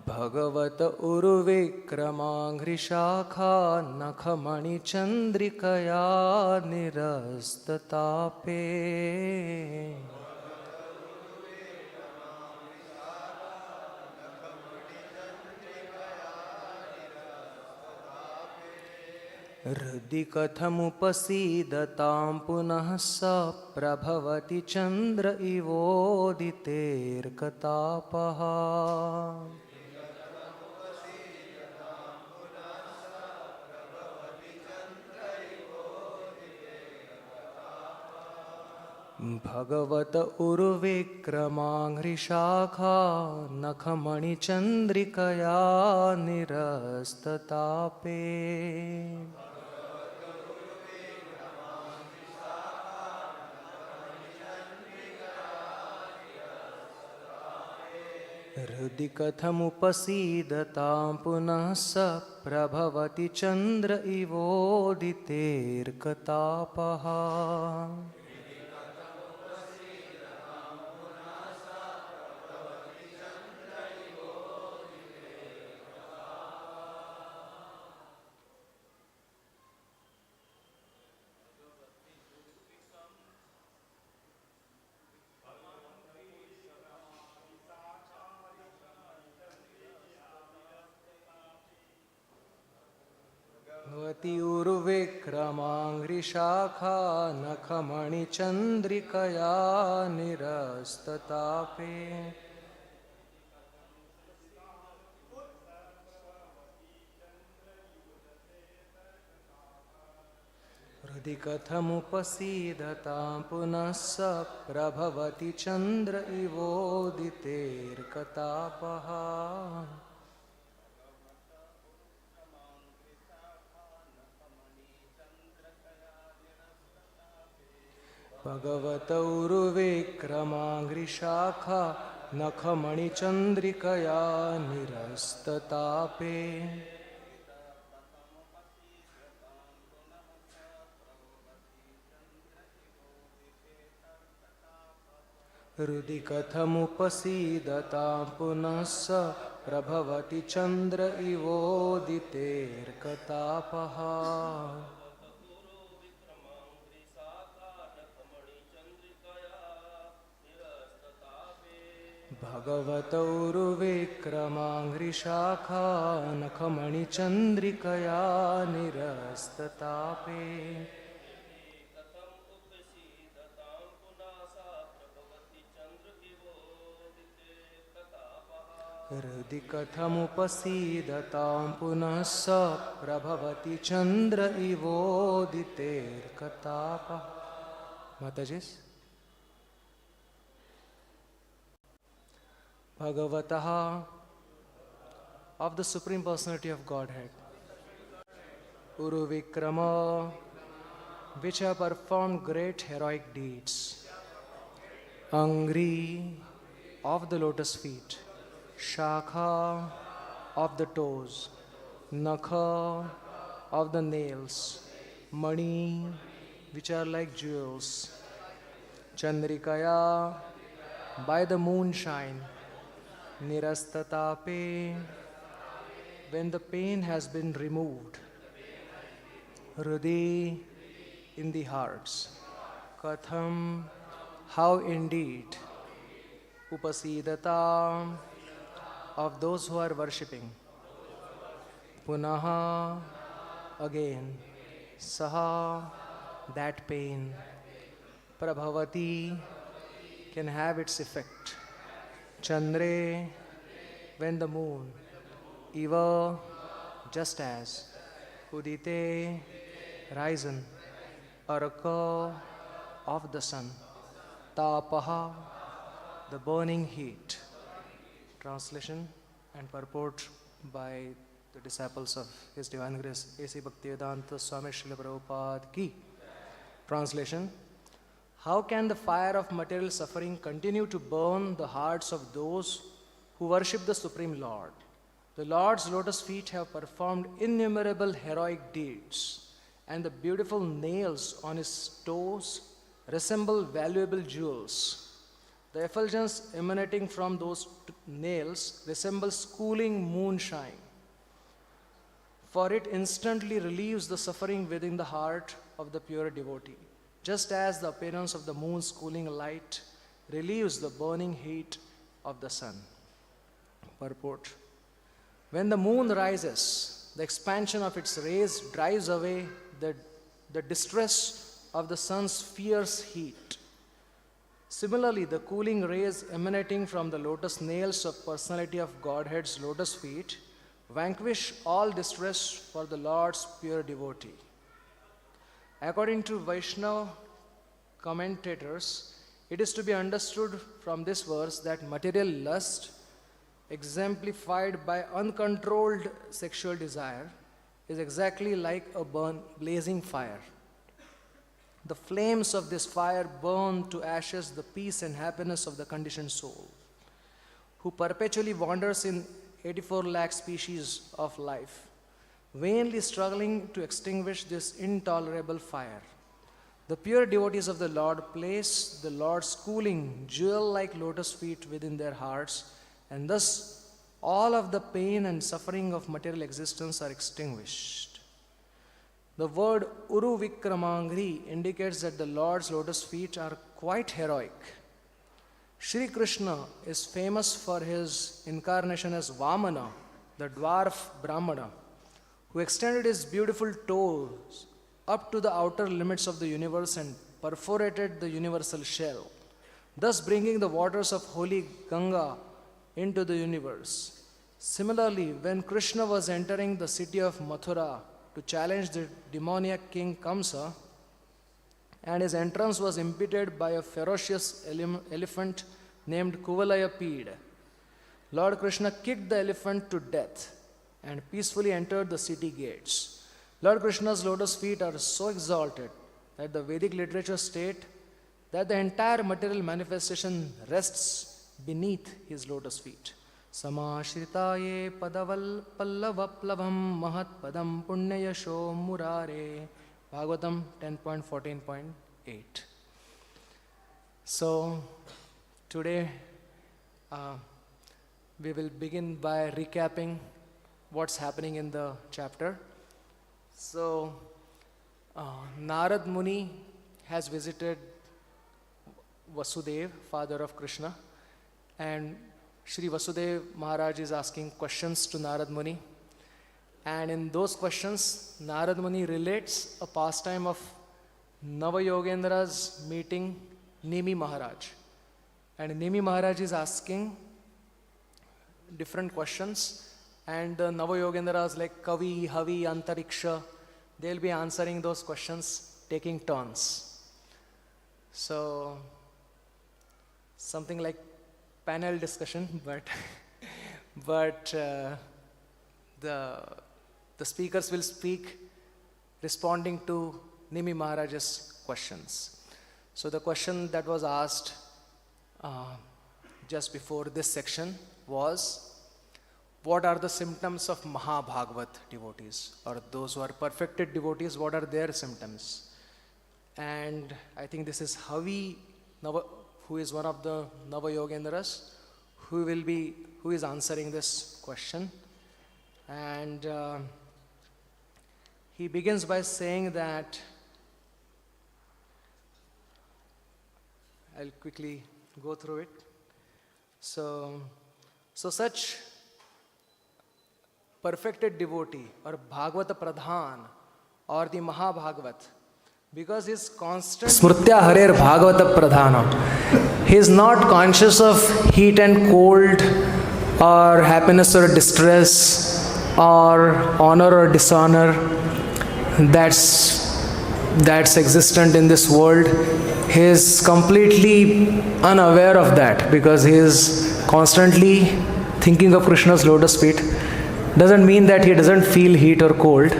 भगवत उर्विक्रमाङ्घ्रिशाखा नखमणिचन्द्रिकया निरस्ततापे हृदि कथमुपसीदतां पुनः स प्रभवति चन्द्र इवोदितेऽर्कतापः। भगवत उर्विक्रमाङ्घ्रिशाखा नखमणिचन्द्रिकया निरस्ततापे हृदि कथमुपसीदतां पुनः स प्रभवति चन्द्र इवोदितेऽर्कतापः। भगवति उर्विक्रमाङ्घ्रिशाखा नखमणिचन्द्रिकया निरस्ततापे हृदि कथमुपसीदतां पुनः स प्रभवति चन्द्र इवोदितेऽर्कतापः। भगवत उर्विक्रमाङ्घ्रिशाखा नखमणिचन्द्रिकया निरस्ततापे हृदि कथमुपसीदतां पुनः स प्रभवति चन्द्र इवोदितेऽर्कतापः। भगवत उर्विक्रमाङ्घ्रिशाखा नखमणिचन्द्रिकया निरस्ततापे हृदि कथमुपसीदतां पुनः स प्रभवति चन्द्र इवोदितेऽर्कतापः। माताजी, Bhagavataha of the Supreme Personality of Godhead, Uru Vikrama, which have performed great heroic deeds, Angri of the lotus feet, Shakha of the toes, Nakha of the nails, Mani which are like jewels, Chandrikaya by the moonshine, Nirastatape when the pain has been removed, Hrudi in the hearts, Katham how indeed, Upasidata of those who are worshipping, Punaha again, Saha that pain, Prabhavati can have its effect, Chandre when the moon, Eva just as, Udite risen, Araka of the sun, Tapaha the burning heat. Translation and purport by the disciples of His Divine Grace A.C. Bhaktivedanta Swami Srila Prabhupada Ki. Translation: how can the fire of material suffering continue to burn the hearts of those who worship the Supreme Lord? The Lord's lotus feet have performed innumerable heroic deeds, and the beautiful nails on his toes resemble valuable jewels. The effulgence emanating from those nails resembles cooling moonshine, for it instantly relieves the suffering within the heart of the pure devotee, just as the appearance of the moon's cooling light relieves the burning heat of the sun. Purport. When the moon rises, the expansion of its rays drives away the distress of the sun's fierce heat. Similarly, the cooling rays emanating from the lotus nails of Personality of Godhead's lotus feet vanquish all distress for the Lord's pure devotee. According to Vaishnava commentators, it is to be understood from this verse that material lust, exemplified by uncontrolled sexual desire, is exactly like a blazing fire. The flames of this fire burn to ashes the peace and happiness of the conditioned soul, who perpetually wanders in 84 lakh species of life, vainly struggling to extinguish this intolerable fire. The pure devotees of the Lord place the Lord's cooling, jewel-like lotus feet within their hearts, and thus all of the pain and suffering of material existence are extinguished. The word Uru Vikramangri indicates that the Lord's lotus feet are quite heroic. Shri Krishna is famous for his incarnation as Vamana, the dwarf Brahmana, who extended his beautiful toes up to the outer limits of the universe and perforated the universal shell, thus bringing the waters of holy Ganga into the universe. Similarly, when Krishna was entering the city of Mathura to challenge the demoniac king Kamsa, and his entrance was impeded by a ferocious elephant named Kuvalayapid, Lord Krishna kicked the elephant to death and peacefully entered the city gates. Lord Krishna's lotus feet are so exalted that the Vedic literature state that the entire material manifestation rests beneath his lotus feet. Samashritaye padaval pallavaplavam mahat padam punyayasho murare. Bhagavatam 10.14.8. So, today we will begin by recapping what's happening in the chapter. So, Narad Muni has visited Vasudev, father of Krishna, and Shri Vasudev Maharaj is asking questions to Narad Muni. And in those questions, Narad Muni relates a pastime of Navayogendra's meeting Nimi Maharaj. And Nimi Maharaj is asking different questions, and the Navayogendras like Kavi, Havi, Antariksha, they'll be answering those questions, taking turns. So, something like panel discussion, but the speakers will speak responding to Nimi Maharaj's questions. So the question that was asked just before this section was, what are the symptoms of Mahabhagavat devotees, or those who are perfected devotees, what are their symptoms? And I think this is Havi, who is one of the Navayogendras, who is answering this question. And he begins by saying that, I'll quickly go through it. So such perfected devotee or Bhagavata Pradhan or the Mahabhagavat, because he is constant Smrtya Harer Bhagavata Pradhana, he is not conscious of heat and cold or happiness or distress or honor or dishonor that's existent in this world. He is completely unaware of that because he is constantly thinking of Krishna's lotus feet. Doesn't mean that he doesn't feel heat or cold,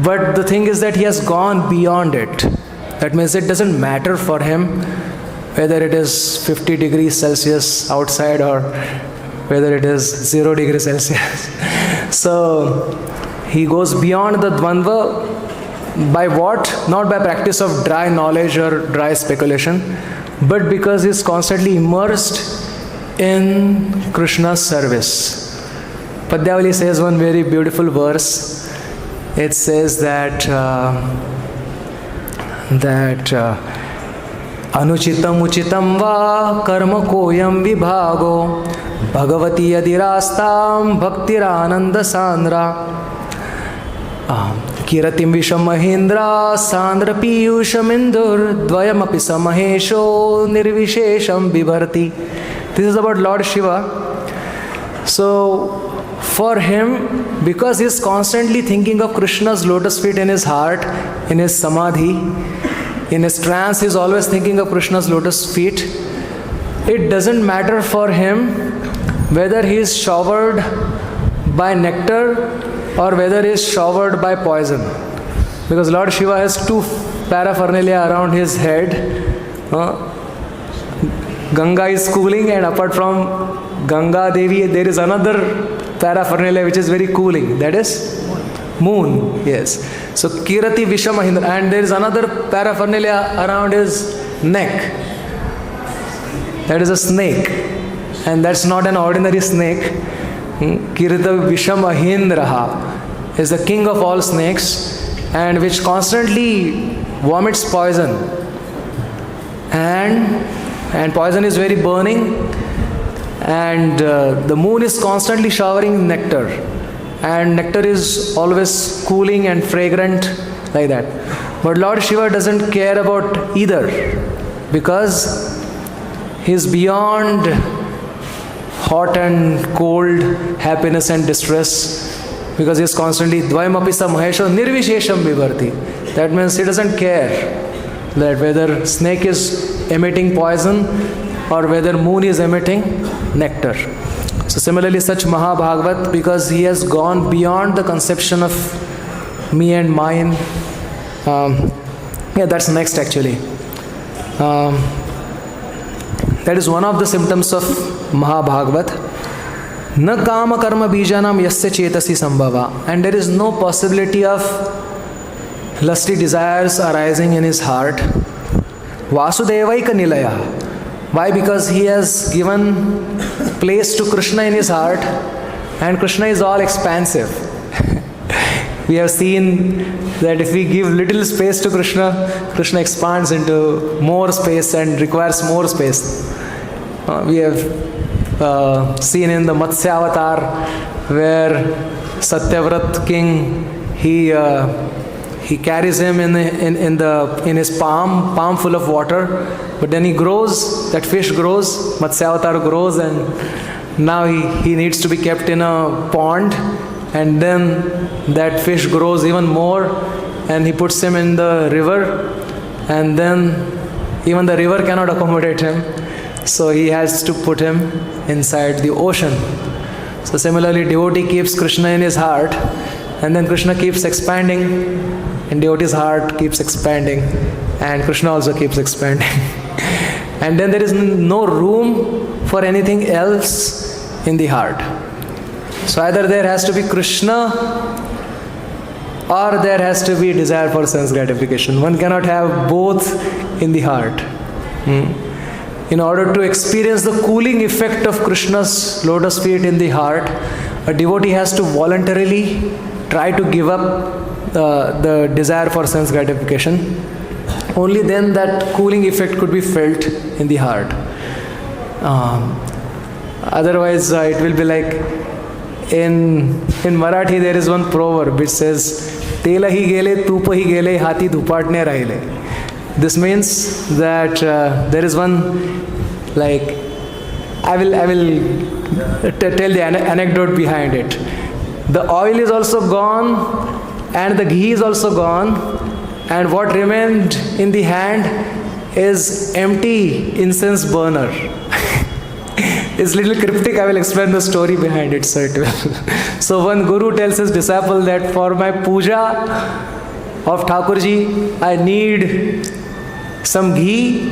but the thing is that he has gone beyond it. That means it doesn't matter for him whether it is 50 degrees Celsius outside or whether it is 0 degrees Celsius. So he goes beyond the Dvandva by what? Not by practice of dry knowledge or dry speculation, but because he is constantly immersed in Krishna's service. Padyavali says one very beautiful verse. It says that Anuchitam uchitam va karma koyam vibhago bhagavati yadirastam bhaktirananda sandra kiratim visham mahindra sandra piyusham indur dvayam api samahesho nirvishesham vibharti. This is about Lord Shiva. So for him, because he is constantly thinking of Krishna's lotus feet in his heart, in his samadhi, in his trance, he is always thinking of Krishna's lotus feet. It doesn't matter for him whether he is showered by nectar or whether he is showered by poison. Because Lord Shiva has two paraphernalia around his head. Ganga is cooling, and apart from Ganga Devi, there is another paraphernalia which is very cooling. That is moon. Yes. So Kirati Vishamahindra, and there is another paraphernalia around his neck. That is a snake, and that's not an ordinary snake. Kirita Vishamahindra is the king of all snakes, and which constantly vomits poison. And poison is very burning, and the moon is constantly showering nectar, and nectar is always cooling and fragrant like that. But Lord Shiva doesn't care about either, because he is beyond hot and cold, happiness and distress, because he is constantly Dvayamapi Samahesho Nirvishesham Vibharti. That means he doesn't care that whether snake is emitting poison or whether moon is emitting nectar. So similarly, such Mahabhagavat, because he has gone beyond the conception of me and mine. That's next actually. That is one of the symptoms of Mahabhagavat. Na kama karma bijanam yasya chetasi sambhava. And there is no possibility of lusty desires arising in his heart. Vasudevaika nilaya. Why? Because he has given place to Krishna in his heart, and Krishna is all expansive. We have seen that if we give little space to Krishna, Krishna expands into more space and requires more space. We have seen in the Matsya Avatar where Satyavrat king, he carries him in his palm full of water, but then he grows, that fish grows, Matsya Avatar grows, and now he needs to be kept in a pond, and then that fish grows even more, and he puts him in the river, and then even the river cannot accommodate him, so he has to put him inside the ocean. So similarly, devotee keeps Krishna in his heart, and then Krishna keeps expanding, and devotee's heart keeps expanding, and Krishna also keeps expanding. And then there is no room for anything else in the heart. So either there has to be Krishna or there has to be desire for sense gratification. One cannot have both in the heart. In order to experience the cooling effect of Krishna's lotus feet in the heart, a devotee has to voluntarily try to give up the desire for sense gratification. Only then that cooling effect could be felt in the heart. Otherwise, it will be like in Marathi there is one proverb which says, "Tela hi gele, tupa hi gele, hati dhupadne rahile." This means that there is one, like, I will tell the anecdote behind it. The oil is also gone, and the ghee is also gone, and what remained in the hand is empty incense burner. It's a little cryptic. I will explain the story behind it, so it will. So one guru tells his disciple that for my puja of Thakurji, I need some ghee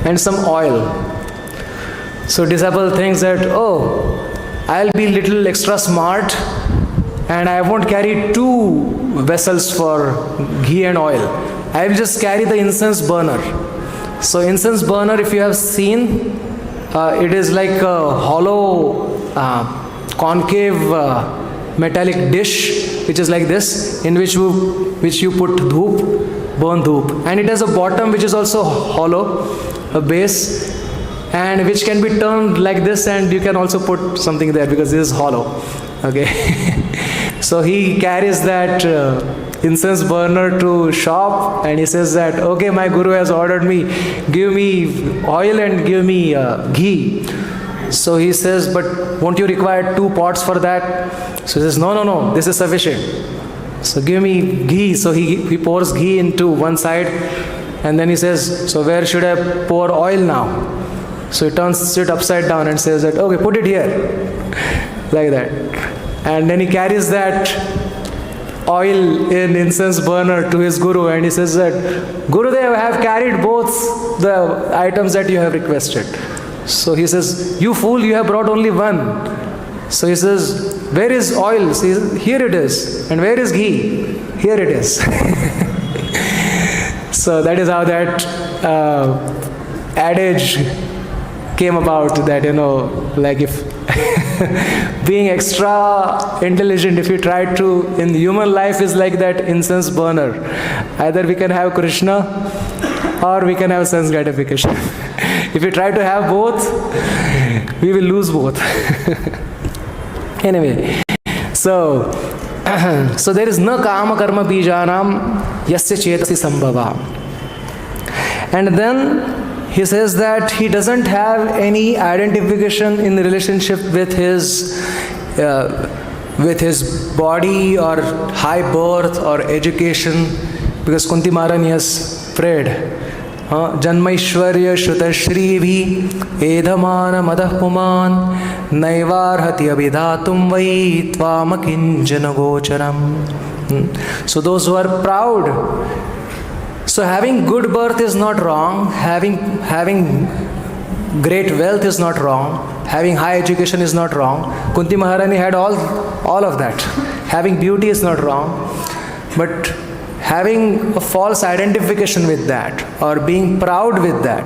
and some oil. So disciple thinks that, oh, I'll be little extra smart and I won't carry two vessels for ghee and oil. I will just carry the incense burner. So incense burner, if you have seen, it is like a hollow concave metallic dish which is like this, in which you put dhoop, burn dhoop, and it has a bottom which is also hollow, a base, and which can be turned like this, and you can also put something there because this is hollow. Okay. So he carries that incense burner to shop, and he says that, okay, my guru has ordered me, give me oil and give me ghee. So he says, but won't you require 2 pots for that? So he says, no, this is sufficient. So give me ghee. So he pours ghee into one side, and then he says, so where should I pour oil now? So he turns it upside down and says that, okay, put it here. Like that. And then he carries that oil in incense burner to his guru, and he says that, Gurudev, I have carried both the items that you have requested. So he says, you fool, you have brought only one. So he says, where is oil? So he says, here it is. And where is ghee? Here it is. So that is how that adage came about, that, like if being extra intelligent, if you try to, in human life is like that incense burner. Either we can have Krishna or we can have sense gratification. If you try to have both, we will lose both. Anyway, so there is na kama karma bijanam yasya chetasi sambhava. And then he says that he doesn't have any identification in relationship with his body or high birth or education, because Kunti Maharani has prayed, Janmaishwarya Shrutashribhi Edhamana Madah Puman Naivarhati Abhidhatum Vai Tvamakinjana Gocharam. So those who are proud, so having good birth is not wrong, having great wealth is not wrong, having high education is not wrong. Kunti Maharani had all of that. Having beauty is not wrong, but having a false identification with that or being proud with that,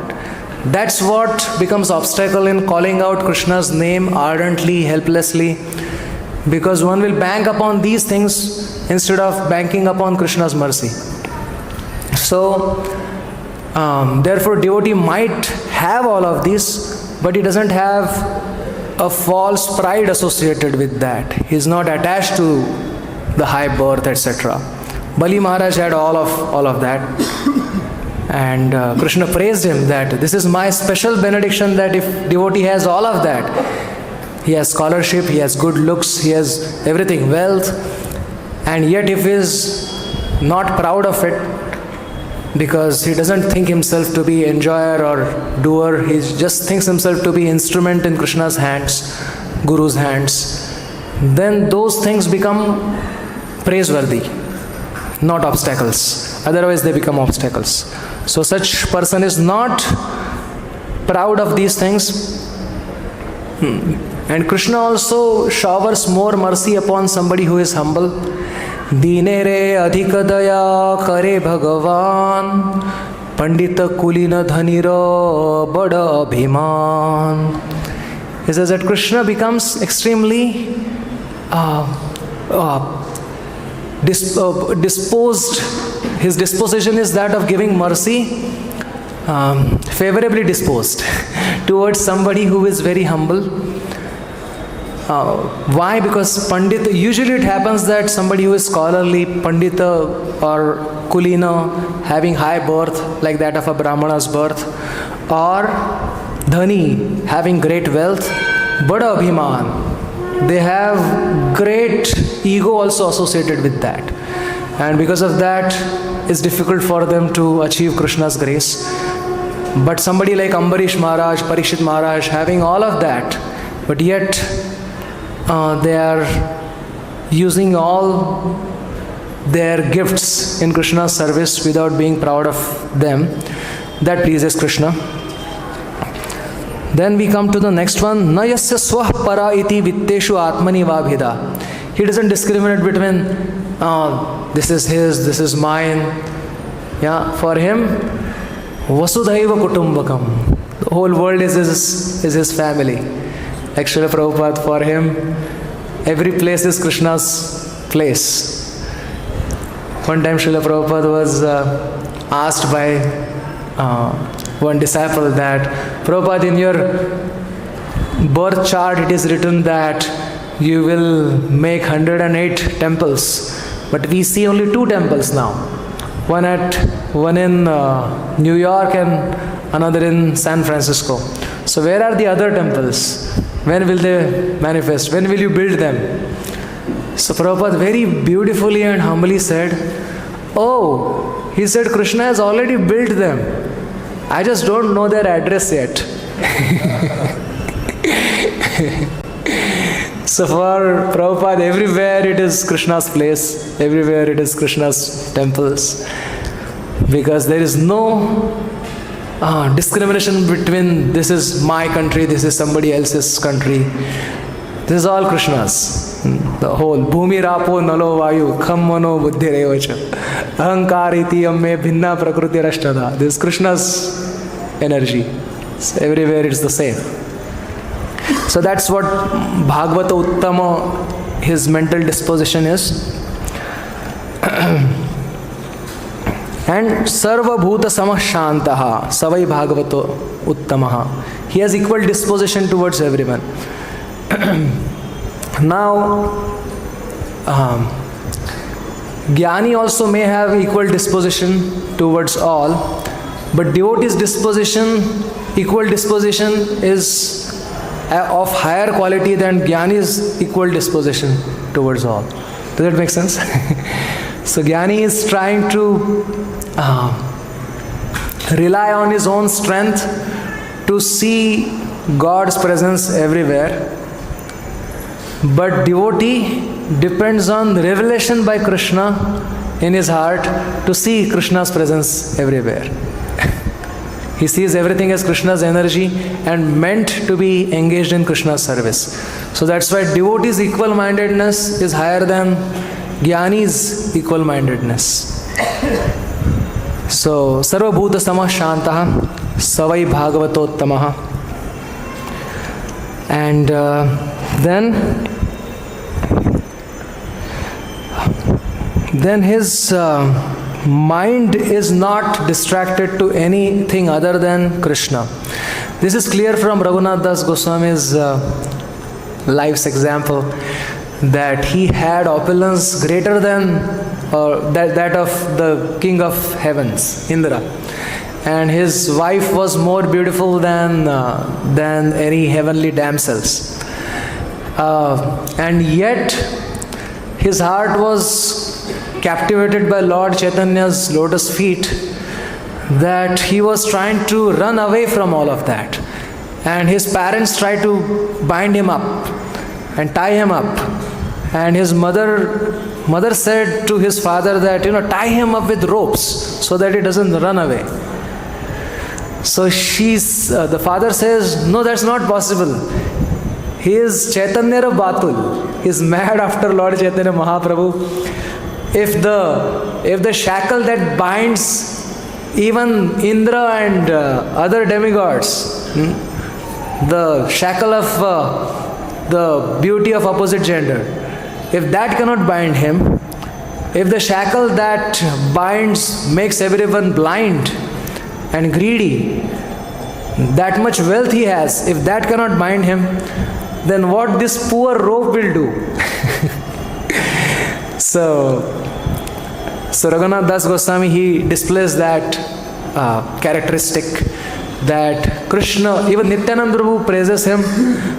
that's what becomes obstacle in calling out Krishna's name ardently, helplessly, because one will bank upon these things instead of banking upon Krishna's mercy. So therefore devotee might have all of this, but he doesn't have a false pride associated with that. He is not attached to the high birth, etc. Bali Maharaj had all of that, and Krishna praised him that this is my special benediction, that if devotee has all of that, he has scholarship, he has good looks, he has everything, wealth, and yet if he is not proud of it, because he doesn't think himself to be enjoyer or doer, he just thinks himself to be instrument in Krishna's hands, Guru's hands, then those things become praiseworthy, not obstacles. Otherwise they become obstacles. So such person is not proud of these things. And Krishna also showers more mercy upon somebody who is humble. Dinere adhikadaya kare bhagavan pandita kulina dhanira bada abhiman. He says that Krishna becomes extremely disposed. His disposition is that of giving mercy, favorably disposed towards somebody who is very humble. Why? Because Pandita, usually it happens that somebody who is scholarly, Pandita or Kulina, having high birth like that of a Brahmana's birth, or Dhani, having great wealth, Bada Abhiman, they have great ego also associated with that. And because of that, it's difficult for them to achieve Krishna's grace. But somebody like Ambarish Maharaj, Parikshit Maharaj, having all of that, but yet they are using all their gifts in Krishna's service without being proud of them. That pleases Krishna. Then we come to the next one. Na yasya swah para iti vitteshu atmani vabhida. He doesn't discriminate between this is his, this is mine. Yeah, for him, vasudhaiva kutumbakam. The whole world is his family. Like Srila Prabhupada, for him, every place is Krishna's place. One time Srila Prabhupada was asked by one disciple that, Prabhupada, in your birth chart it is written that you will make 108 temples, but we see only 2 temples now. One in New York and another in San Francisco. So where are the other temples? When will they manifest? When will you build them? So Prabhupada very beautifully and humbly said, oh, he said Krishna has already built them. I just don't know their address yet. So for Prabhupada, everywhere it is Krishna's place, everywhere it is Krishna's temples. Because there is no discrimination between this is my country, this is somebody else's country. This is all Krishna's. The whole Bhumi Rapo Nalo Vayu Kham Mano Buddhi Revacha Ahankar iti amme bhinna prakriti rashtada. This is Krishna's energy. So everywhere it's the same. So that's what Bhagavata Uttama, his mental disposition is. And Sarva Bhuta Samah Shantaha Savai Bhagavato Uttamaha. He has equal disposition towards everyone. Now, Jnani also may have equal disposition towards all, but devotee's disposition, equal disposition is of higher quality than Jnani's equal disposition towards all. Does that make sense? So Jnani is trying to rely on his own strength to see God's presence everywhere. But devotee depends on revelation by Krishna in his heart to see Krishna's presence everywhere. He sees everything as Krishna's energy and meant to be engaged in Krishna's service. So that's why devotee's equal-mindedness is higher than Jnani's equal-mindedness. So, Sarva Bhuta Samah Shantaha Savai Bhagavatottamaha. And then his mind is not distracted to anything other than Krishna. This is clear from Raghunath Das Goswami's life's example, that he had opulence greater than that of the king of heavens, Indra. And his wife was more beautiful than any heavenly damsels. And yet, his heart was captivated by Lord Chaitanya's lotus feet, that he was trying to run away from all of that. And his parents tried to bind him up and tie him up. And his mother said to his father that, tie him up with ropes so that he doesn't run away. So the father says, no, that's not possible. He is Chaitanya Batul. He is mad after Lord Chaitanya Mahaprabhu. If the shackle that binds even Indra and other demigods, the shackle of the beauty of opposite gender, if that cannot bind him, if the shackle that binds makes everyone blind and greedy, that much wealth he has, if that cannot bind him, then what this poor rope will do? So Raghunath Das Goswami, he displays that characteristic, that Krishna, even Nityananda Prabhu praises him,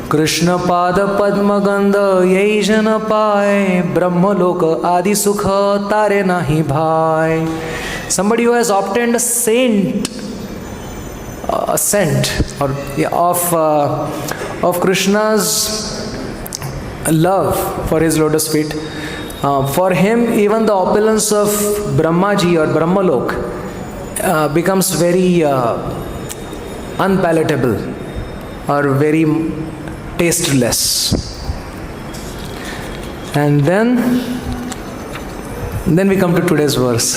Krishna pada padma gandha yejana pai brahma loka adi sukha tare nahi bhai. Somebody who has obtained a scent of Krishna's love for his lotus feet. For him, even the opulence of Brahmaji or Brahmalok becomes very unpalatable. or very tasteless. And then we come to today's verse.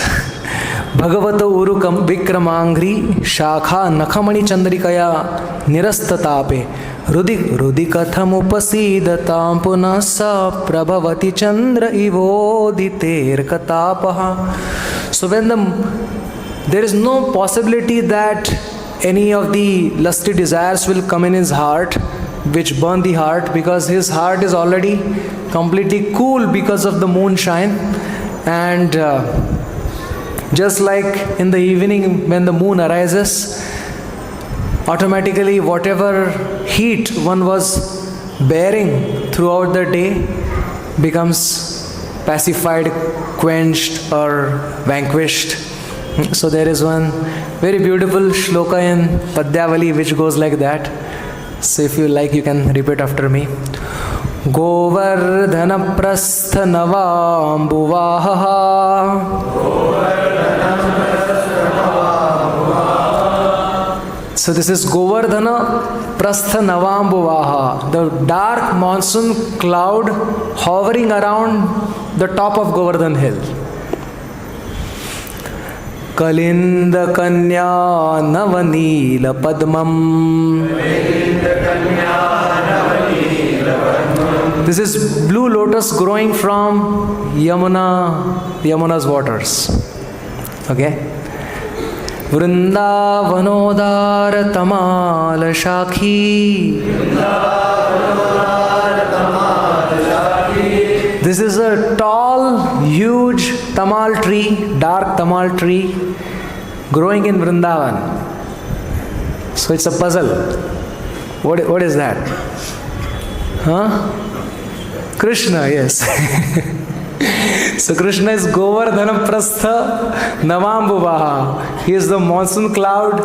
Bhagavato urukam vikramangri shakha nakhamani chandrikaya nirastatape rudi katham upasidatam punasa prabhavati chandra ivoditer katapaha. So when there is no possibility that any of the lusty desires will come in his heart which burn the heart, because his heart is already completely cool because of the moonshine. And just like in the evening when the moon arises, automatically whatever heat one was bearing throughout the day becomes pacified, quenched or vanquished. So there is one very beautiful shloka in Padyavali which goes like that. So if you like, you can repeat after me. Govardhana prastha navambuvaha. So this is Govardhana prastha navambuvaha, the dark monsoon cloud hovering around the top of Govardhan hill. Kalinda kanya navanila padmam. This is blue lotus growing from Yamuna's waters. Okay. Vrindavanodara tamala shakhi. This is a tall, huge tamal tree, dark tamal tree, growing in Vrindavan. So it's a puzzle. What is that? Huh? Krishna, yes. So Krishna is Govardhana Prastha Navambuvaha. He is the monsoon cloud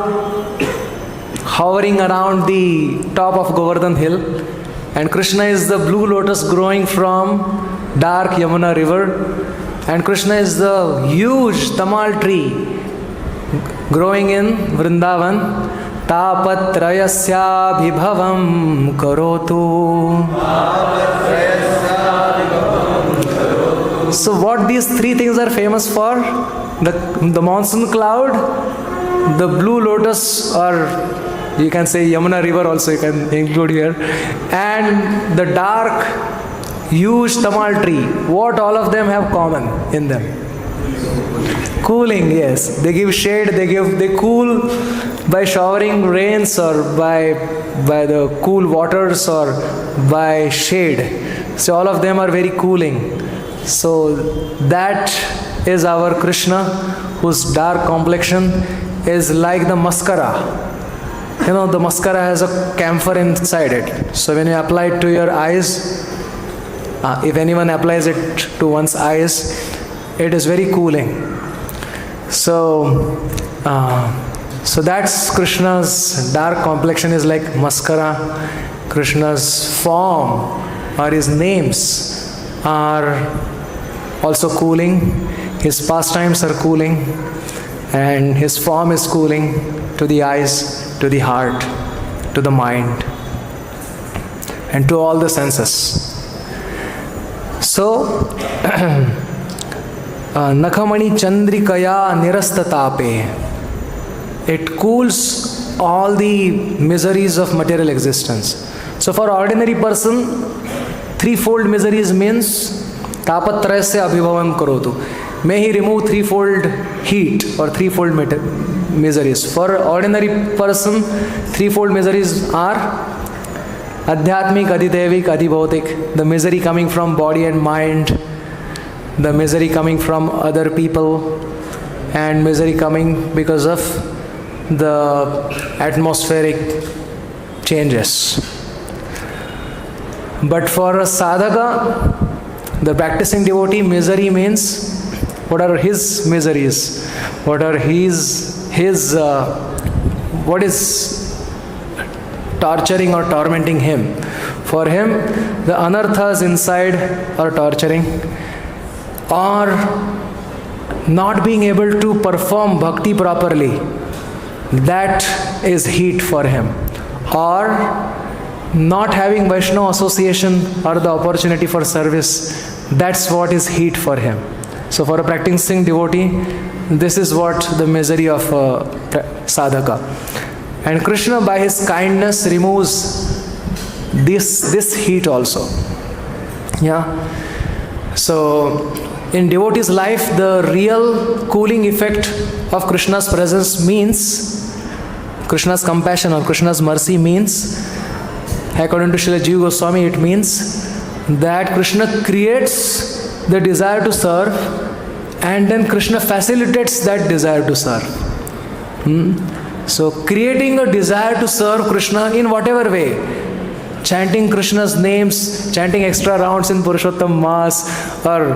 hovering around the top of Govardhan hill. And Krishna is the blue lotus growing from dark Yamuna river. And Krishna is the huge tamal tree growing in Vrindavan. Tapatrayasya bhibhavam karotu. So what these three things are famous for? The monsoon cloud, the blue lotus, or you can say Yamuna river also you can include here, and the dark, huge tamal tree. What all of them have common in them? Cooling, yes. They give shade, they cool by showering rains or by the cool waters or by shade. So all of them are very cooling. So that is our Krishna, whose dark complexion is like the mascara. You know, the mascara has a camphor inside it. So when you apply it to your eyes, if anyone applies it to one's eyes, it is very cooling. So that's Krishna's dark complexion is like mascara. Krishna's form or his names are also cooling. His pastimes are cooling, and his form is cooling to the eyes, to the heart, to the mind, and to all the senses. So, Nakhamani Chandrikaya Nirastatape. It cools all the miseries of material existence. So for ordinary person, threefold miseries means Tapatrayasya abhibhavam karotu. May he remove threefold heat or threefold miseries. For ordinary person, threefold miseries are Adhyatmik, Adidevik, Adibhautik, the misery coming from body and mind, the misery coming from other people, and misery coming because of the atmospheric changes. But for a sadhaka, the practicing devotee, misery means what are his miseries? What are what is torturing or tormenting him? For him, the anarthas inside are torturing, or not being able to perform bhakti properly, that is heat for him. or not having Vaishnava association or the opportunity for service, that's what is heat for him. So for a practicing devotee, this is what the misery of sadhaka. And Krishna by his kindness removes this heat also. Yeah. So in devotee's life, the real cooling effect of Krishna's presence means, Krishna's compassion or Krishna's mercy means, according to Srila Jiva Goswami, it means that Krishna creates the desire to serve and then Krishna facilitates that desire to serve. So creating a desire to serve Krishna in whatever way, chanting Krishna's names, chanting extra rounds in Purushottam Mass, or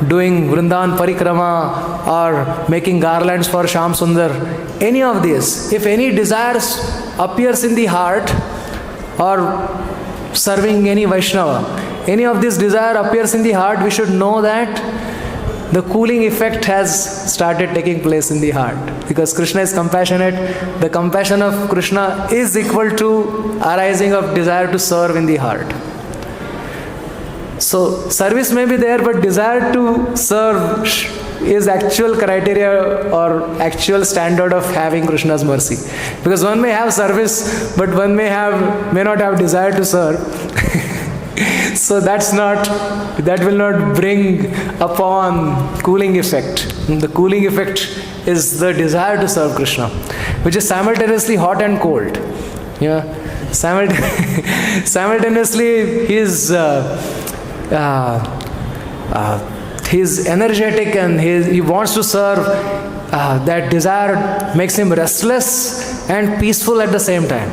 doing Vrindavan Parikrama, or making garlands for Shyam Sundar, any of these, if any desires appears in the heart, or serving any Vaishnava, any of this desire appears in the heart, we should know that the cooling effect has started taking place in the heart. Because Krishna is compassionate, the compassion of Krishna is equal to arising of desire to serve in the heart. So service may be there, but desire to serve is actual criteria or actual standard of having Krishna's mercy. Because one may have service, but one may not have desire to serve. So that will not bring upon cooling effect. The cooling effect is the desire to serve Krishna, which is simultaneously hot and cold. Yeah, simultaneously he's energetic and he wants to serve. That desire makes him restless and peaceful at the same time.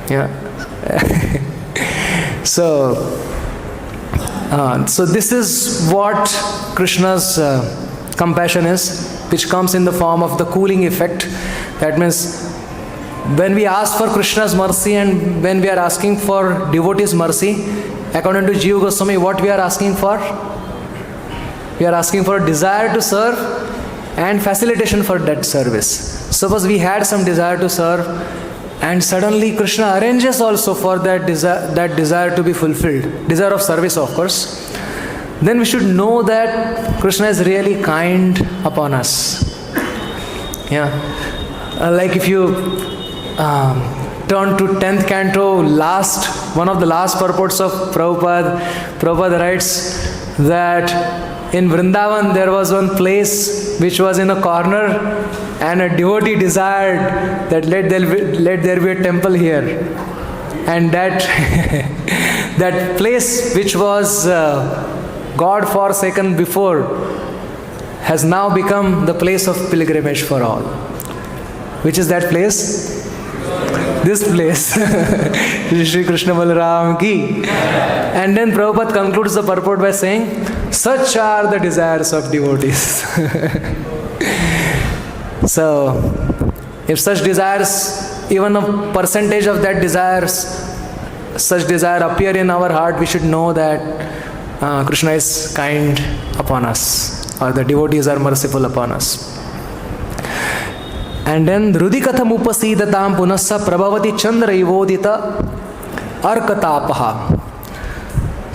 Yeah. So this is what Krishna's compassion is, which comes in the form of the cooling effect. That means when we ask for Krishna's mercy and when we are asking for devotees' mercy, according to Jiva Goswami, what we are asking for? We are asking for a desire to serve and facilitation for that service. Suppose we had some desire to serve, and suddenly Krishna arranges also for that desire to be fulfilled, desire of service, of course. Then we should know that Krishna is really kind upon us. Yeah, like if you turn to 10th canto, one of the last purports of Prabhupada writes that in Vrindavan there was one place which was in a corner, and a devotee desired that let there be a temple here. And that that place which was God forsaken before has now become the place of pilgrimage for all. Which is that place? This place. Shri Krishna Balaram ki. And then Prabhupada concludes the purport by saying, such are the desires of devotees. So, if such desires, even a percentage of that such desire appear in our heart, we should know that Krishna is kind upon us, or the devotees are merciful upon us. And then Rudikatham upasidatam punassa prabhavati chandra ivodita arkatapaha.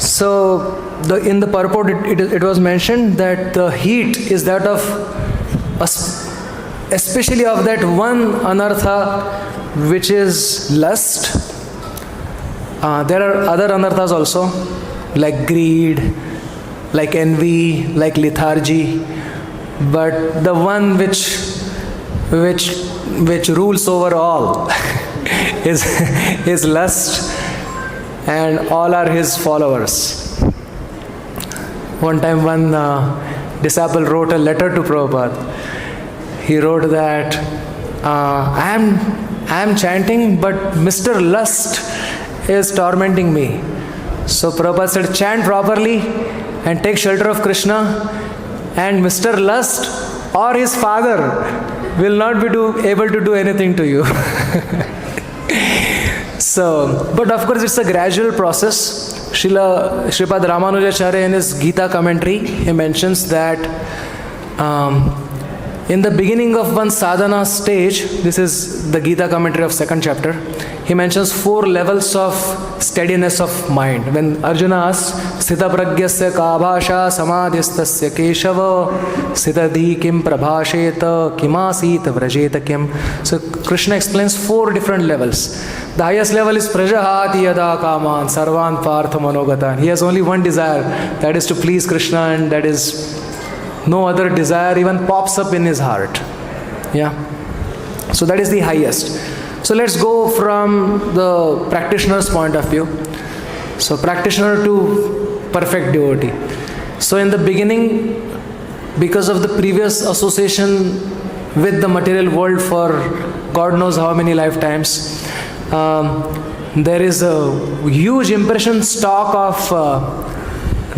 So in the purport it was mentioned that the heat is that of especially of that one anartha which is lust. There are other anarthas also, like greed, like envy, like lethargy, but the one which rules over all is lust, and all are his followers. One time one disciple wrote a letter to Prabhupada. He wrote that I am chanting, but Mr. Lust is tormenting me. So Prabhupada said, chant properly and take shelter of Krishna, and Mr. Lust or his father will not be able to do anything to you. So, but of course it's a gradual process. Sripad Ramanujacharya in his Gita commentary, he mentions that in the beginning of one sadhana stage, this is the Gita commentary of 2nd chapter, he mentions 4 levels of steadiness of mind. When Arjuna asks, Sthita pragyasya ka bhasha samadhistasya keshava sthitadhi kim prabhasheta kimasita vrajeta kim. So Krishna explains 4 different levels. The highest level is prajahati yada kaman sarvan partha manogatan. He has only one desire, that is to please Krishna, and that is no other desire even pops up in his heart. Yeah. So that is the highest. So let's go from the practitioner's point of view. So practitioner to perfect devotee. So in the beginning, because of the previous association with the material world for God knows how many lifetimes, there is a huge impression stock of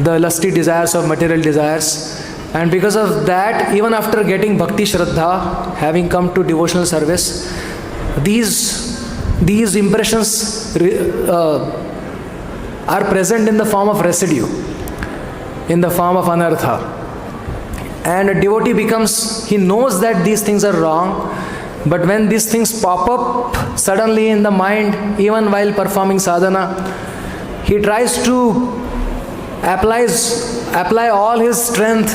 the lusty desires of material desires. And because of that, even after getting bhakti shraddha, having come to devotional service, these impressions are present in the form of residue, in the form of anartha. And a devotee becomes, he knows that these things are wrong, but when these things pop up suddenly in the mind, even while performing sadhana, he tries to apply all his strength,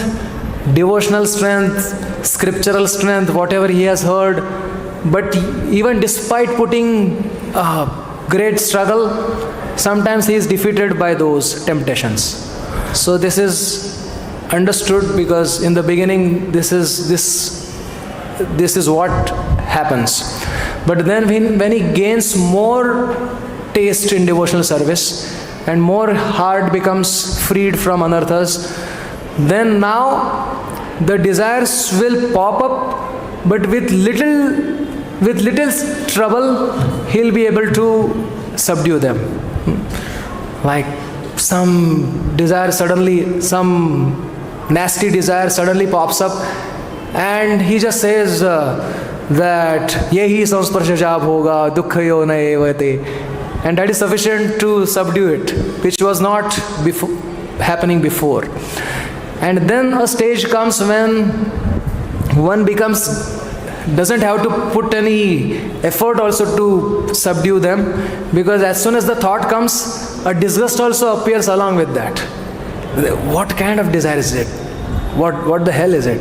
devotional strength, scriptural strength, whatever he has heard. But even despite putting great struggle, sometimes he is defeated by those temptations. So this is understood, because in the beginning this is what happens. But then when he gains more taste in devotional service and more heart becomes freed from anarthas, then now the desires will pop up, but with little trouble he'll be able to subdue them. Like some desire suddenly, some nasty desire suddenly pops up, and he just says that yehi samsparsha bhoga dukkhayo na evate, and that is sufficient to subdue it, which was not happening before. And then a stage comes when one doesn't have to put any effort also to subdue them, because as soon as the thought comes, a disgust also appears along with that. What kind of desire is it? What the hell is it?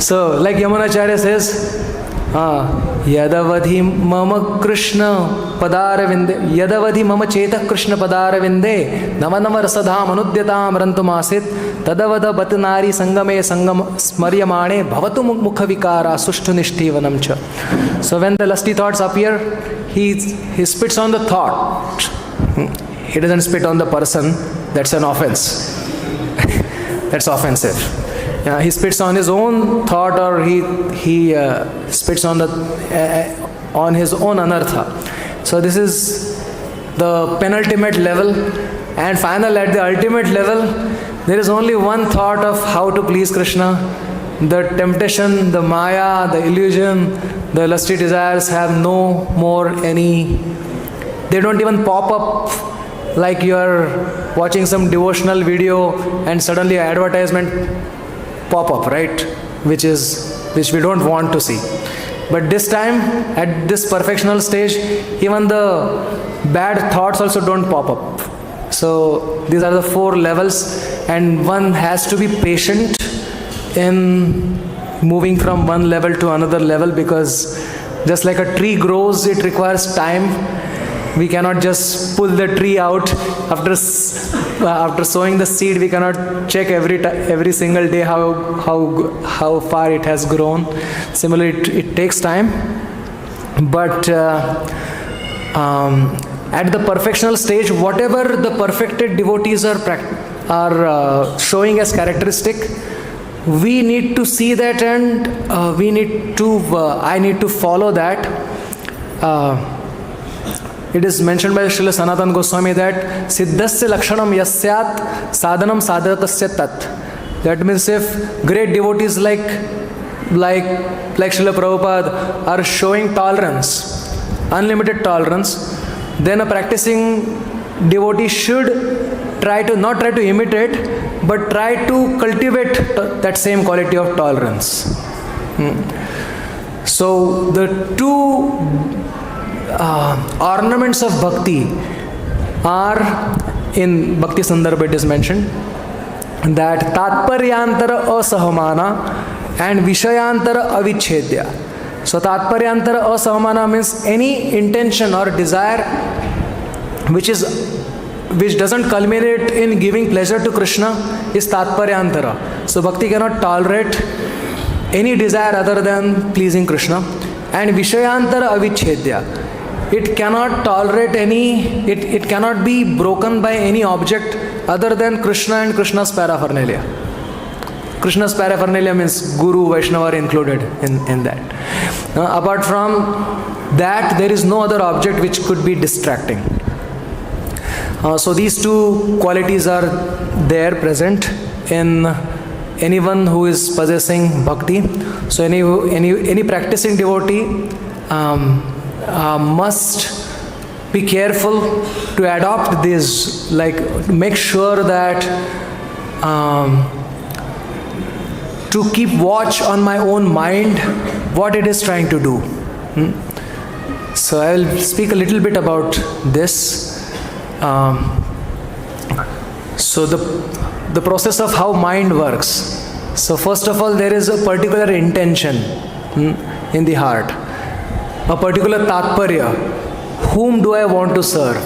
So like Yamunacharya says, Yadavadhi mama Krishna padarvinde, Yadavadhi mama cheta Krishna padarvinde, Navanama rasadham anudyatam rantumasit, Tadavada batanari sangame sangam smaryamane, Bhavatu mukha vikara sushtu nishtivanam cha. So when the lusty thoughts appear, he spits on the thought. He doesn't spit on the person. That's an offense. That's offensive. He spits on his own thought, or he spits on his own anartha. So this is the penultimate level, and final, at the ultimate level, there is only one thought of how to please Krishna. The temptation, the maya, the illusion, the lusty desires have no more any. They don't even pop up. Like you are watching some devotional video and suddenly an advertisement pop up, right? Which we don't want to see. But this time, at this perfectional stage, even the bad thoughts also don't pop up. So these are the 4 levels, and one has to be patient in moving from one level to another level, because just like a tree grows, it requires time. We cannot just pull the tree out after sowing the seed. We cannot check every single day how far it has grown. Similarly, it takes time. But at the perfectional stage, whatever the perfected devotees are showing as characteristic, we need to see that, and I need to follow that. It is mentioned by Srila Sanatana Goswami that Siddhasya Lakshanam Yasyat Sadhanam Sadhakasya Tat. That means if great devotees like Srila Prabhupada are showing tolerance, unlimited tolerance, then a practicing devotee should not try to imitate, but try to cultivate that same quality of tolerance. So the two ornaments of bhakti are, in Bhakti Sandarbha it is mentioned, that tatparyantara asahmana and vishayantara avichedya. So tatparyantara asahmana means any intention or desire which doesn't culminate in giving pleasure to Krishna is tatparyantara. So bhakti cannot tolerate any desire other than pleasing Krishna. And vishayantara avichedya, it cannot tolerate it cannot be broken by any object other than Krishna and Krishna's paraphernalia. Krishna's paraphernalia means Guru, Vaishnava are included in that. Apart from that, there is no other object which could be distracting. So these two qualities are there present in anyone who is possessing bhakti. So any practicing devotee must be careful to adopt this, like make sure that to keep watch on my own mind, what it is trying to do. So I will speak a little bit about this. So the process of how mind works. So first of all, there is a particular intention in the heart, a particular tatparya. Whom do I want to serve?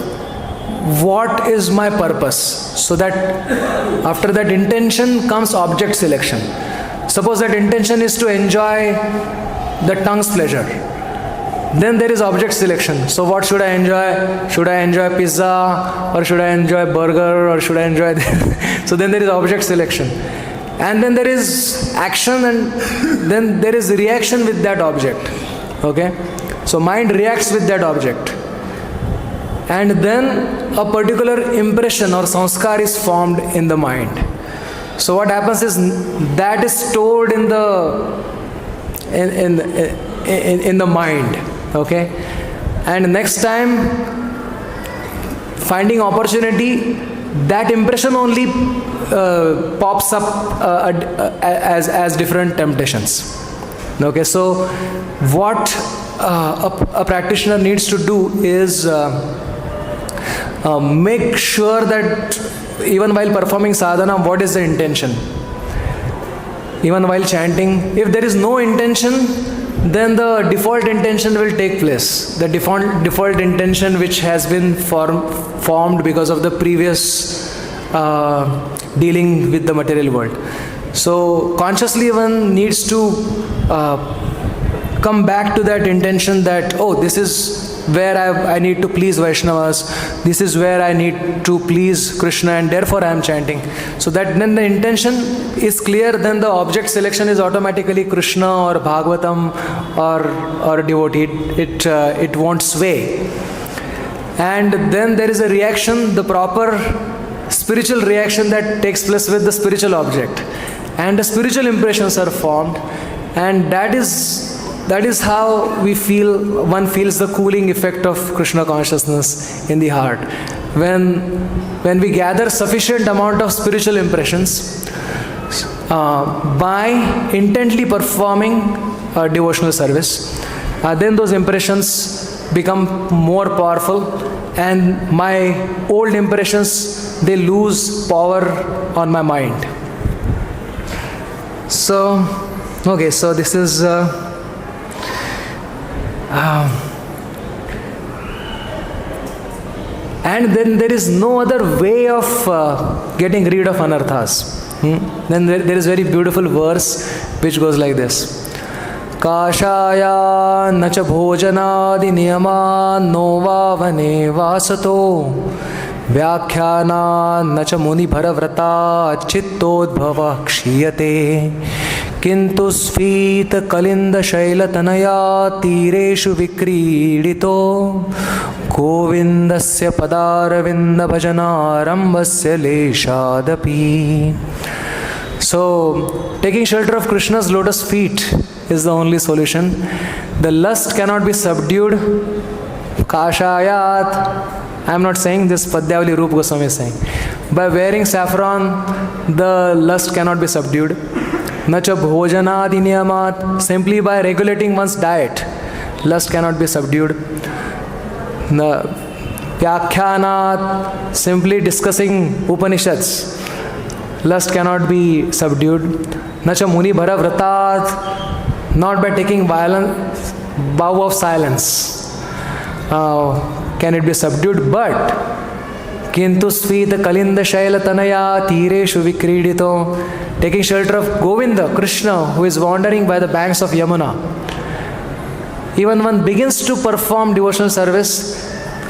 What is my purpose? So that after that intention comes object selection. Suppose that intention is to enjoy the tongue's pleasure. Then there is object selection. So what should I enjoy? Should I enjoy pizza, or should I enjoy burger, or should I enjoy this? So then there is object selection. And then there is action, and then there is reaction with that object. Okay? So mind reacts with that object. And then a particular impression or sanskar is formed in the mind. So what happens is that is stored in the mind. Okay? And next time, finding opportunity, that impression only pops up as different temptations. Okay, so what a practitioner needs to do is make sure that even while performing sadhana, what is the intention? Even while chanting, if there is no intention, then the default intention will take place. The default intention which has been formed because of the previous dealing with the material world. So consciously one needs to come back to that intention that, oh, this is where I need to please Vaishnavas, this is where I need to please Krishna, and therefore I am chanting. So that then the intention is clear, then the object selection is automatically Krishna or Bhagavatam or devotee. It won't sway. And then there is a reaction, the proper spiritual reaction that takes place with the spiritual object. And the spiritual impressions are formed, and that is how one feels the cooling effect of Krishna consciousness in the heart. When we gather sufficient amount of spiritual impressions by intently performing devotional service, then those impressions become more powerful, and my old impressions, they lose power on my mind. So, okay, so this is and then there is no other way of getting rid of anarthas. Then there is very beautiful verse which goes like this. Kashaya nacha bhojanadi niyama no vavane vasato vyakhyana nacha muni bharavrata chittodbhava kshiyate किंतु स्फीत Kalind शैलतनया तीरेषु विक्रीडितो गोविंदस्य पदारविंद भजनारंभस्य लेशादपि. So, taking shelter of Krishna's lotus feet is the only solution. The lust cannot be subdued. Kashayat, I am not saying this, Padyavali Rupa Goswami is saying. by wearing saffron, the lust cannot be subdued. Nacha bhojanadi niyamat, simply by regulating one's diet, lust cannot be subdued. Vyakhyanat, simply discussing Upanishads, lust cannot be subdued. Nacha muni bhara vratat, not by taking violent vow of silence can it be subdued, but kintu svita kalinda shaila tanaya tireshu vikridito, taking shelter of Govinda, Krishna, who is wandering by the banks of Yamuna. Even one begins to perform devotional service,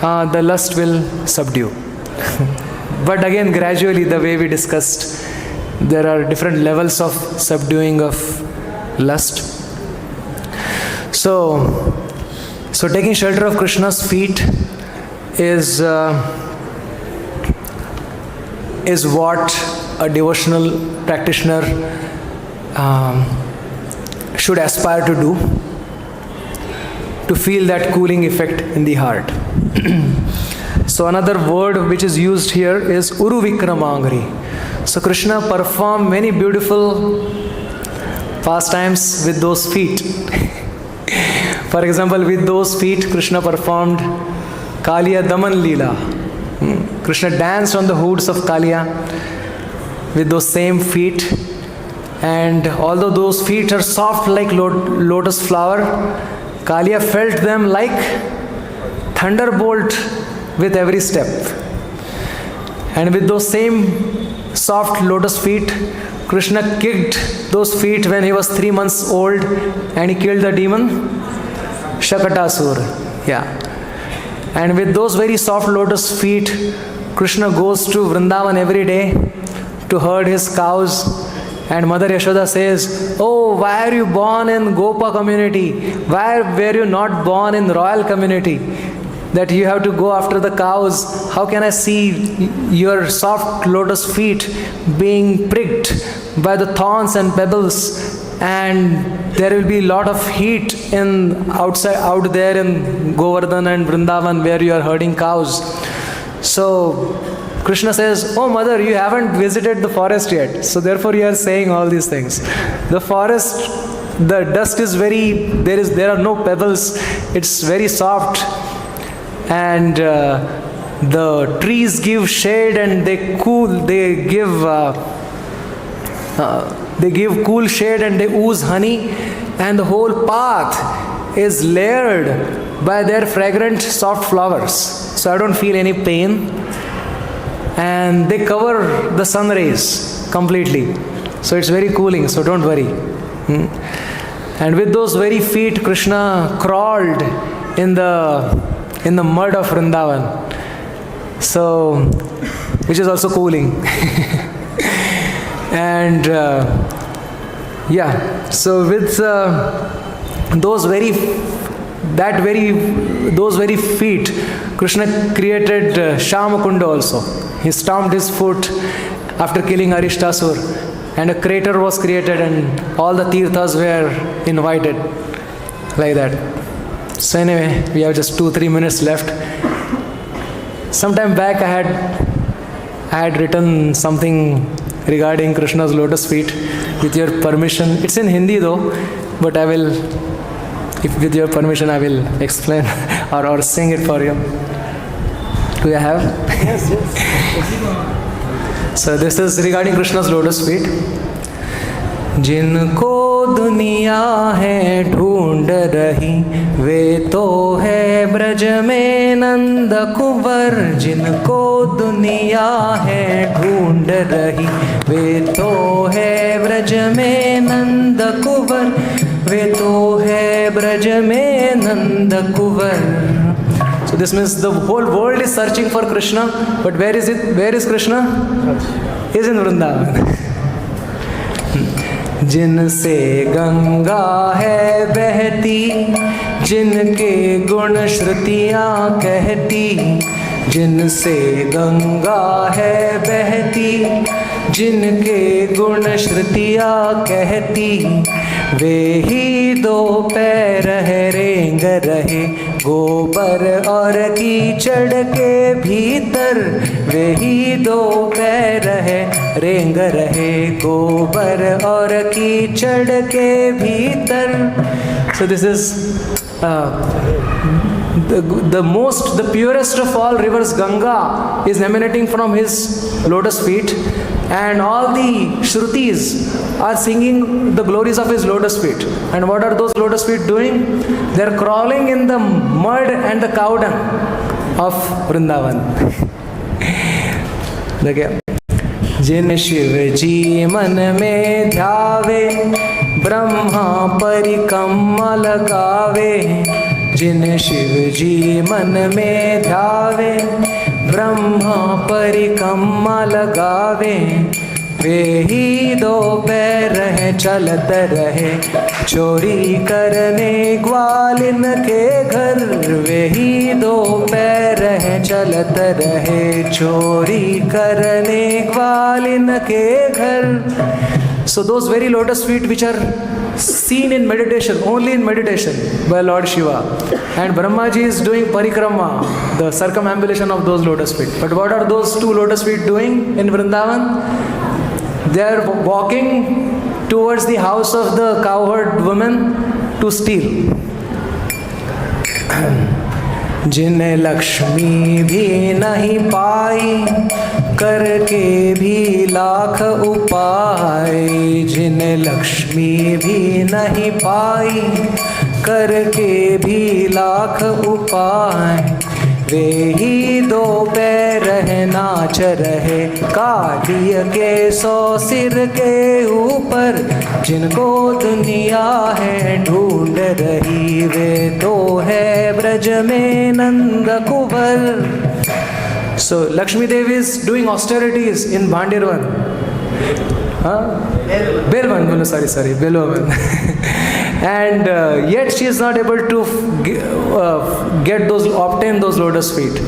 the lust will subdue. But again, gradually, the way we discussed, there are different levels of subduing of lust. So taking shelter of Krishna's feet is what a devotional practitioner should aspire to do, to feel that cooling effect in the heart. So another word which is used here is Uru Vikramangri. So Krishna performed many beautiful pastimes with those feet. For example, with those feet, Krishna performed Kaliya Daman Leela. Krishna danced on the hoods of Kaliya with those same feet. And although those feet are soft like lotus flower, Kaliya felt them like thunderbolt with every step. And with those same soft lotus feet, Krishna kicked those feet when he was 3 months old and he killed the demon Shakatasur. Yeah. And with those very soft lotus feet, Krishna goes to Vrindavan every day to herd his cows. And Mother Yashoda says, "Oh, why are you born in Gopa community? Why were you not born in royal community? That you have to go after the cows. How can I see your soft lotus feet being pricked by the thorns and pebbles? And there will be a lot of heat out there in Govardhan and Vrindavan where you are herding cows." So Krishna says, "Oh mother, you haven't visited the forest yet. So therefore you are saying all these things. The forest, the dust is there are no pebbles. It's very soft. And the trees give shade and they give cool shade and they ooze honey, and the whole path is layered by their fragrant soft flowers. So I don't feel any pain, and they cover the sun rays completely. So it's very cooling, so don't worry." And with those very feet, Krishna crawled in the mud of Vrindavan, so which is also cooling. And so with those very feet, Krishna created Shamakunda also. He stomped his foot after killing Arishtasur, and a crater was created, and all the tirthas were invited, like that. So anyway, we have just 2-3 minutes left. Sometime back I had written something regarding Krishna's lotus feet. With your permission, it's in Hindi though, but I will, with your permission, I will explain or sing it for you. Do you have? Yes. So this is regarding Krishna's lotus feet. जिनको दुनिया है ढूंढ रही, वे तो है ब्रज में नंद कुंवर. जिनको दुनिया है ढूंढ रही, वे तो है ब्रज में नंद कुंवर. वे तो है ब्रज में नंद कुंवर. So this means the whole world is searching for Krishna, but where is it? Where is Krishna? He is in Vrindavan. जिनसे गंगा है बहती, जिनके गुण श्रुतियाँ कहती. जिनसे गंगा है बहती, जिनके गुण श्रुतियाँ कहती. वे ही दो पैर रेंग रहे, गोबर और कीचड़ के भीतर वे ही दो पैर है रेंग रहे, गोबर और कीचड़ के भीतर. So this is the purest of all rivers, Ganga, is emanating from his lotus feet, and all the Shrutis are singing the glories of his lotus feet. And what are those lotus feet doing? They are crawling in the mud and the cow dung of Vrindavan. देखिए, जिन शिव जी मन में ध्यावे ब्रह्मा परिक्रमा लगावे, जिन शिव जी मन में ध्यावे ब्रह्मा परिक्रमा लगावे, वे ही दो पैर रहे चलत रहे चोरी करने ग्वालिन के घर, वे ही दो पैर रहे चलत रहे चोरी करने ग्वालिन के घर. So those very lotus feet which are seen in meditation, only in meditation by Lord Shiva, and Brahmaji is doing parikrama, the circumambulation of those lotus feet. But what are those two lotus feet doing in Vrindavan? They are walking towards the house of the cowherd woman to steal. जिन्हें लक्ष्मी भी नहीं पाई करके भी लाख उपाय, जिन्हें लक्ष्मी भी नहीं पाई करके भी लाख उपाय, वे ही दो पैर रहे नाच रहे कालिय के 100 सिर के ऊपर, जिनको दुनिया है ढूंढ रही, वे तो है ब्रज में नंद कुंवर. So Lakshmi Devi is doing austerities in Bhandirvan. Belvan, sorry, Belvan. And yet she is not able to obtain those lotus feet,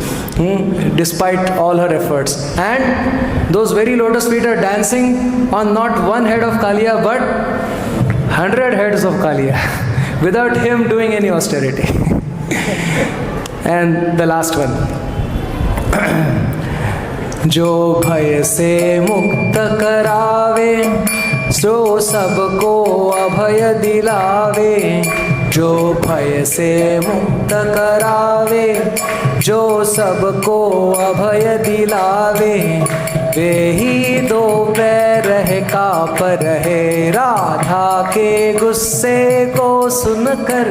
despite all her efforts. And those very lotus feet are dancing on not one head of Kaliya but 100 heads of Kaliya, without him doing any austerity. And the last one. जो भय से मुक्त करावे सो सबको अभय दिलावे, जो भय से मुक्त करावे जो सबको अभय दिलावे, वे ही दो पैर रहे काप रहे राधा के गुस्से को सुनकर,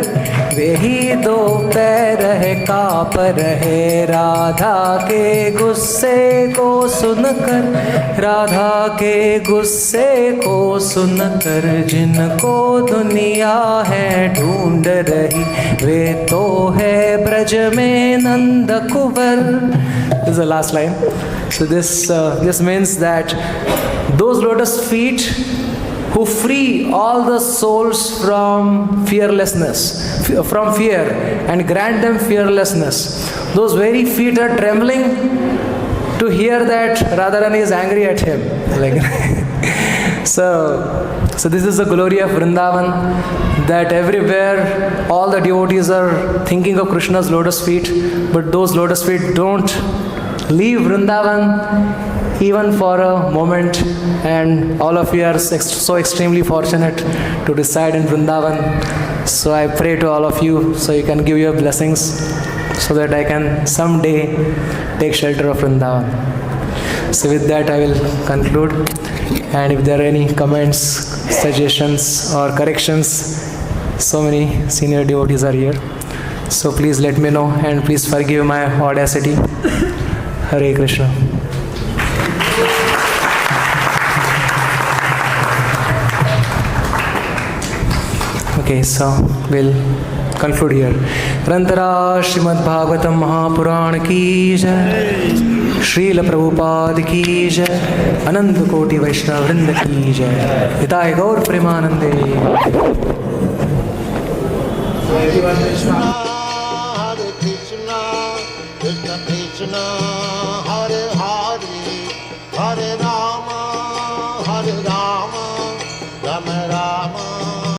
वे ही दो पैर रहे काप रहे राधा के गुस्से को सुनकर, राधा के गुस्से को सुनकर, जिनको दुनिया है ढूंढ रही, वे तो है ब्रज में नंद कुंवर. This is the last line. So this means that those lotus feet who free all the souls from fearlessness, from fear, and grant them fearlessness, those very feet are trembling to hear that Radharani is angry at him. So this is the glory of Vrindavan, that everywhere all the devotees are thinking of Krishna's lotus feet, but those lotus feet don't leave Vrindavan even for a moment, and all of you are so extremely fortunate to reside in Vrindavan. So I pray to all of you so you can give your blessings so that I can someday take shelter of Vrindavan. So with that I will conclude, and if there are any comments, suggestions or corrections, so many senior devotees are here, so please let me know, and please forgive my audacity. Hare Krishna. Okay, so we'll conclude here. Rantara Srimad Bhagavatam Mahapuran ki jai, Srila Prabhupada ki jai, Anand Koti Vaishnava Vrinda ki jai, Hitaye Gaur Premanande. Hare Krishna, Krishna Krishna,